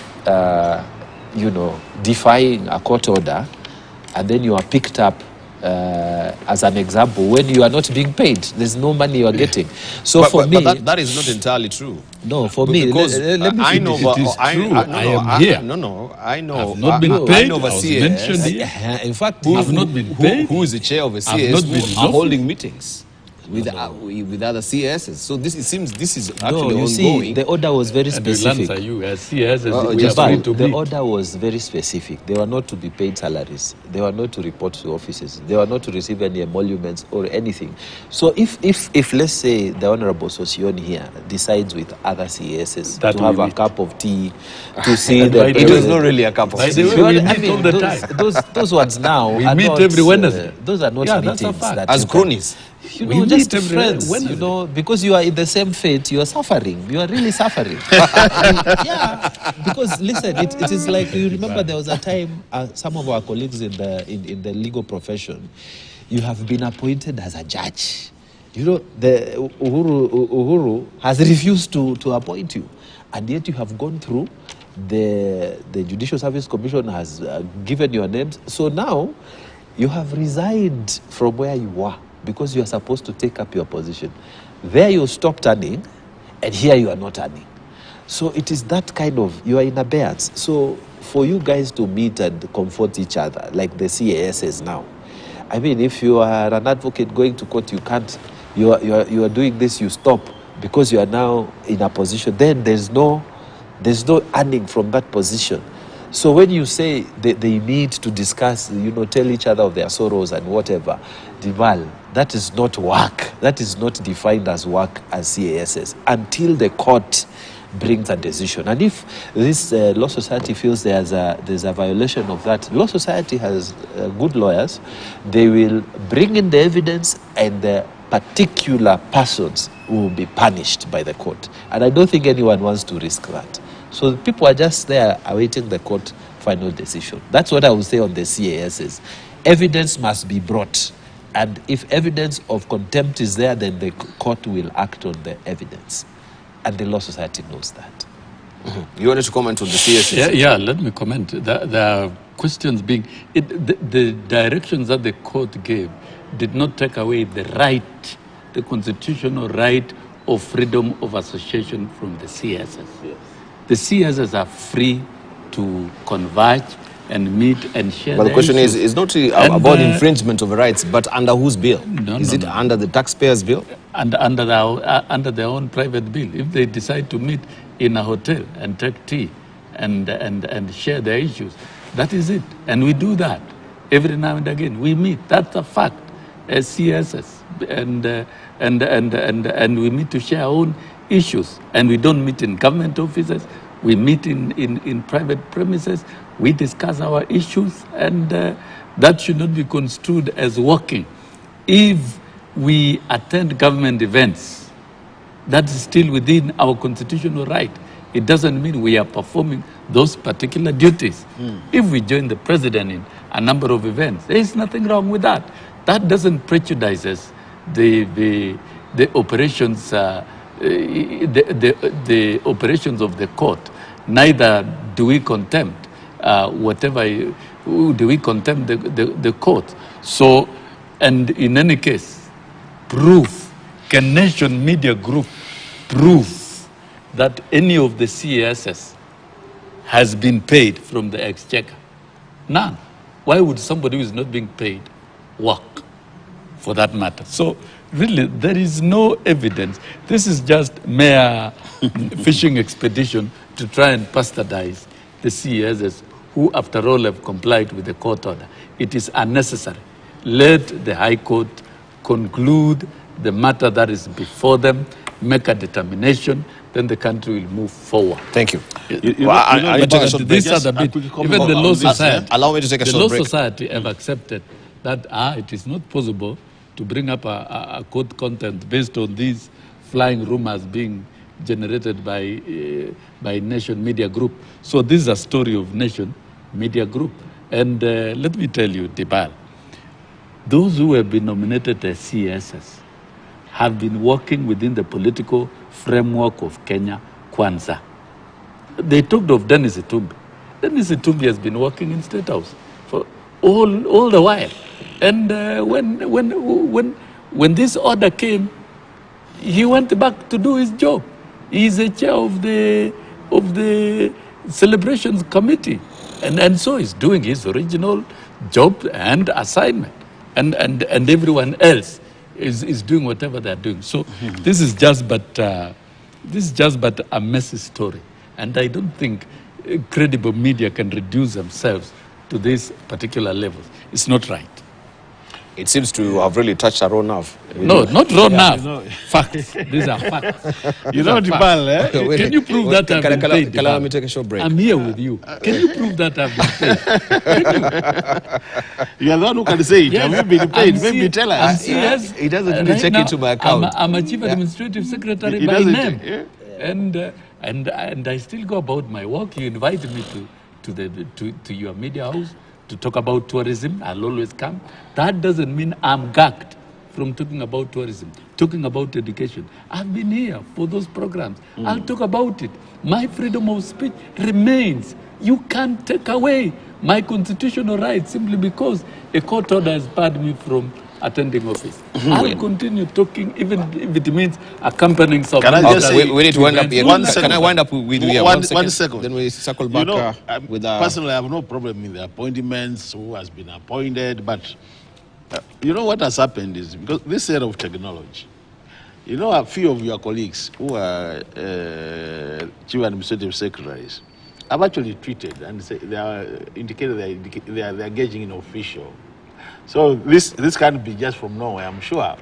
[SPEAKER 2] defying a court order and then you are picked up as an example when you are not being paid? There's no money you are getting. So
[SPEAKER 1] But that is not entirely true.
[SPEAKER 2] No, for me,
[SPEAKER 1] because
[SPEAKER 2] let me
[SPEAKER 1] I know,
[SPEAKER 8] It is true. I am here.
[SPEAKER 1] I know.
[SPEAKER 8] I've not been
[SPEAKER 1] I
[SPEAKER 8] paid.
[SPEAKER 1] know
[SPEAKER 8] I was
[SPEAKER 1] CS.
[SPEAKER 8] mentioned here.
[SPEAKER 2] in fact,
[SPEAKER 8] I've not been paid.
[SPEAKER 1] Who is the chair of a
[SPEAKER 8] I've
[SPEAKER 1] CS
[SPEAKER 8] not
[SPEAKER 1] who
[SPEAKER 8] been
[SPEAKER 1] are
[SPEAKER 8] in
[SPEAKER 1] holding meetings with other CSs. So it seems this is actually
[SPEAKER 2] no, you
[SPEAKER 1] ongoing.
[SPEAKER 2] see, the order was very
[SPEAKER 8] And we'll
[SPEAKER 2] specific.
[SPEAKER 8] answer you as CS as we
[SPEAKER 1] just
[SPEAKER 8] are free
[SPEAKER 2] But
[SPEAKER 8] to
[SPEAKER 2] the
[SPEAKER 8] be.
[SPEAKER 2] order was very specific. They were not to be paid salaries. They were not to report to offices. They were not to receive any emoluments or anything. So if let's say the Honorable Sosioni here decides with other CSs
[SPEAKER 8] That
[SPEAKER 2] to have
[SPEAKER 8] we
[SPEAKER 2] a
[SPEAKER 8] meet.
[SPEAKER 2] cup of tea, to see
[SPEAKER 8] And
[SPEAKER 2] the
[SPEAKER 8] by the
[SPEAKER 1] It
[SPEAKER 8] way-
[SPEAKER 1] was not really a cup of
[SPEAKER 8] By
[SPEAKER 1] tea.
[SPEAKER 8] the way, we meet all the time.
[SPEAKER 2] those ones now
[SPEAKER 8] We
[SPEAKER 2] are
[SPEAKER 8] meet
[SPEAKER 2] not,
[SPEAKER 8] every Wednesday.
[SPEAKER 2] those are not
[SPEAKER 8] Yeah, that's a
[SPEAKER 2] meetings
[SPEAKER 8] fact.
[SPEAKER 2] that
[SPEAKER 1] As
[SPEAKER 2] you can-
[SPEAKER 1] cronies.
[SPEAKER 2] You
[SPEAKER 8] We
[SPEAKER 2] know, just
[SPEAKER 8] meet every
[SPEAKER 2] friends,
[SPEAKER 8] Wednesday.
[SPEAKER 2] you know, because you are in the same fate, you are suffering. You are really suffering. Yeah, because listen, it is like, you remember there was a time some of our colleagues in the legal profession, you have been appointed as a judge. You know, the Uhuru has refused to appoint you, and yet you have gone through. The Judicial Service Commission has given your names. So now you have resigned from where you were because you are supposed to take up your position. There you stopped earning, and here you are not earning. So it is that kind of, you are in abeyance. So for you guys to meet and comfort each other, like the CAS is now, I mean, if you are an advocate going to court, you can't, you are doing this, you stop because you are now in a position, then there's no earning from that position. So when you say they need to discuss, you know, tell each other of their sorrows and whatever, Dival, that is not work. That is not defined as work as CASs until the court brings a decision. And if this Law Society feels there's a violation of that, Law Society has good lawyers. They will bring in the evidence, and the particular persons will be punished by the court. And I don't think anyone wants to risk that. So people are just there awaiting the court final decision. That's what I would say on the CASs. Evidence must be brought. And if evidence of contempt is there, then the court will act on the evidence. And the Law Society knows that.
[SPEAKER 1] You wanted to comment on the CSS?
[SPEAKER 8] Yeah, let me comment. There are questions being... the directions that the court gave did not take away the right, the constitutional right of freedom of association from the CSS. Yes. The CSS are free to converge and meet and share.
[SPEAKER 1] But the question is not really about infringement of rights, but under whose bill? Is it under the taxpayers' bill?
[SPEAKER 8] Under their own private bill. If they decide to meet in a hotel and take tea and share their issues, that is it. And we do that every now and again. We meet. That's a fact. As CSS, and we meet to share our own issues. And we don't meet in government offices. We meet in private premises. We discuss our issues, and that should not be construed as working. If we attend government events, that is still within our constitutional right. It doesn't mean we are performing those particular duties. If we join the president in a number of events, there is nothing wrong with that. That doesn't prejudice us the operations the operations of the court. Neither do we contempt the court. So, and in any case, proof, can Nation Media Group prove that any of the CASs has been paid from the exchequer? None. Why would somebody who is not being paid work, for that matter? So really, there is no evidence. This is just mere fishing expedition to try and bastardize the CASs, who after all have complied with the court order. It is unnecessary. Let the High Court conclude the matter that is before them, make a determination, then the country will move forward.
[SPEAKER 1] Thank you.
[SPEAKER 8] These are the bit. Even the Law Society,
[SPEAKER 1] allow me to take a short break.
[SPEAKER 8] The Law Society have accepted that it is not possible to bring up a court content based on these flying rumors being generated by Nation Media Group. So this is a story of Nation Media Group. And let me tell you, Dibal, those who have been nominated as CSs have been working within the political framework of Kenya Kwanza. They talked of Dennis Itumbi. Dennis Itumbi has been working in State House for all the while. And when this order came, he went back to do his job. He is a chair of the celebrations committee, and so he's doing his original job and assignment, and everyone else is doing whatever they're doing. So this is just but a messy story, and I don't think credible media can reduce themselves to these particular levels. It's not right.
[SPEAKER 1] It seems to have really touched a raw nerve.
[SPEAKER 8] No, not raw nerve. Facts. These are facts.
[SPEAKER 7] You know, Dibal,
[SPEAKER 8] can you prove that I've been paid?
[SPEAKER 1] Let me take a short break.
[SPEAKER 8] I'm here with you. Can you prove that I've been paid?
[SPEAKER 7] You are the one who can say it.
[SPEAKER 8] Yes,
[SPEAKER 7] have you been paid? Maybe tell us.
[SPEAKER 8] Yes,
[SPEAKER 1] He doesn't really check into my account.
[SPEAKER 8] I'm a chief administrative secretary by name. And I still go about my work. You invite me to your media house to talk about tourism. I'll always come. That doesn't mean I'm gagged from talking about tourism, talking about education. I've been here for those programs. I'll talk about it. My freedom of speech remains. You can't take away my constitutional rights simply because a court order has barred me from attending office. I'll continue talking, even if it means accompanying some.
[SPEAKER 7] Can I just say,
[SPEAKER 1] we need to wind up here. Can I wind up with you?
[SPEAKER 7] One second.
[SPEAKER 1] Then we circle back with
[SPEAKER 7] personally, I have no problem in the appointments, who has been appointed, but you know what has happened is, because this set of technology, you know, a few of your colleagues who are chief administrative secretaries have actually tweeted and say they are indicated they are engaging in official. So this can't be just from nowhere, I'm sure.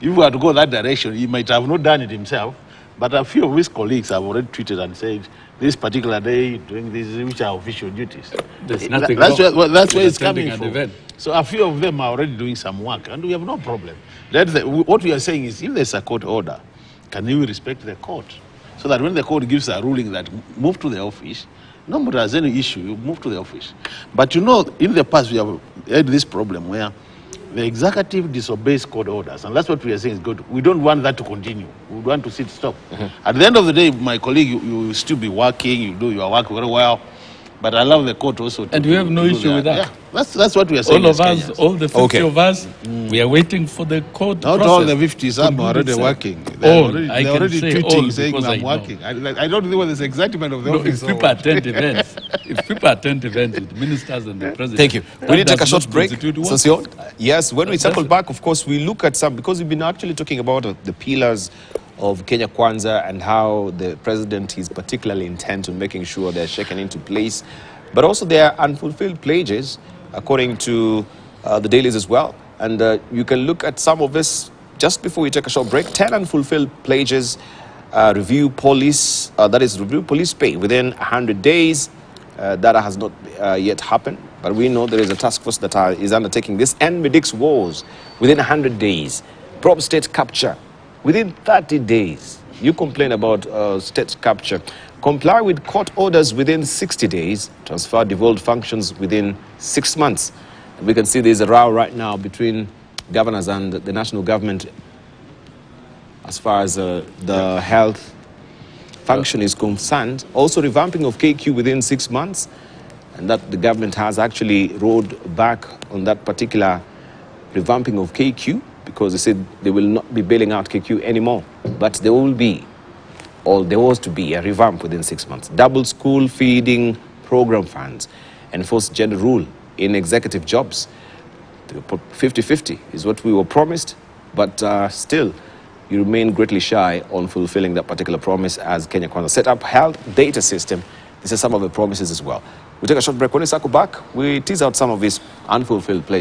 [SPEAKER 7] If we were to go that direction, he might have not done it himself, but a few of his colleagues have already tweeted and said, this particular day, doing this, which are official duties.
[SPEAKER 8] There's nothing
[SPEAKER 7] that's
[SPEAKER 8] wrong.
[SPEAKER 7] That's where it's coming from.
[SPEAKER 8] Event.
[SPEAKER 7] So a few of them are already doing some work, and we have no problem. What we are saying is, if there's a court order, can we respect the court? So that when the court gives a ruling that move to the office, nobody has any issue, you move to the office. But you know, in the past, we have had this problem where the executive disobeys court orders, and that's what we are saying is good. We don't want that to continue. We want to see it stop. At the end of the day, my colleague, you will still be working, you do your work very well, but allow the court also to...
[SPEAKER 8] And we have no issue with that.
[SPEAKER 7] Yeah, that's what we are saying.
[SPEAKER 8] All of us, all the 50 of us, we are waiting for the court
[SPEAKER 7] Not
[SPEAKER 8] process.
[SPEAKER 7] All the 50, some are already working. They're already tweeting saying I'm working. I don't know whether it's excitement of the office.
[SPEAKER 8] If people attend events, with ministers and the president.
[SPEAKER 1] Thank you. We need to take a short break. Yes, when we circle back, of course, we look at some, because we've been actually talking about the pillars of Kenya Kwanza and how the president is particularly intent on making sure they're shaken into place. But also there are unfulfilled pledges, according to the dailies as well. And you can look at some of this just before we take a short break. 10 unfulfilled pledges, review police pay within 100 days. That has not yet happened. But we know there is a task force that is undertaking this. End Medic's wars within 100 days. Prop state capture within 30 days. You complain about state capture. Comply with court orders within 60 days. Transfer devolved functions within 6 months. And we can see there's a row right now between governors and the national government as far as the health function is concerned. Also revamping of KQ within 6 months. And that the government has actually rolled back on that particular revamping of KQ, because they said they will not be bailing out KQ anymore. But there will be, or there was to be, a revamp within 6 months. Double school feeding program funds. Enforce gender rule in executive jobs. 50-50 is what we were promised, but still, you remain greatly shy on fulfilling that particular promise as Kenya Kwanza. Set up health data system. These are some of the promises as well. We'll take a short break. When we circle back, we tease out some of these unfulfilled pledges.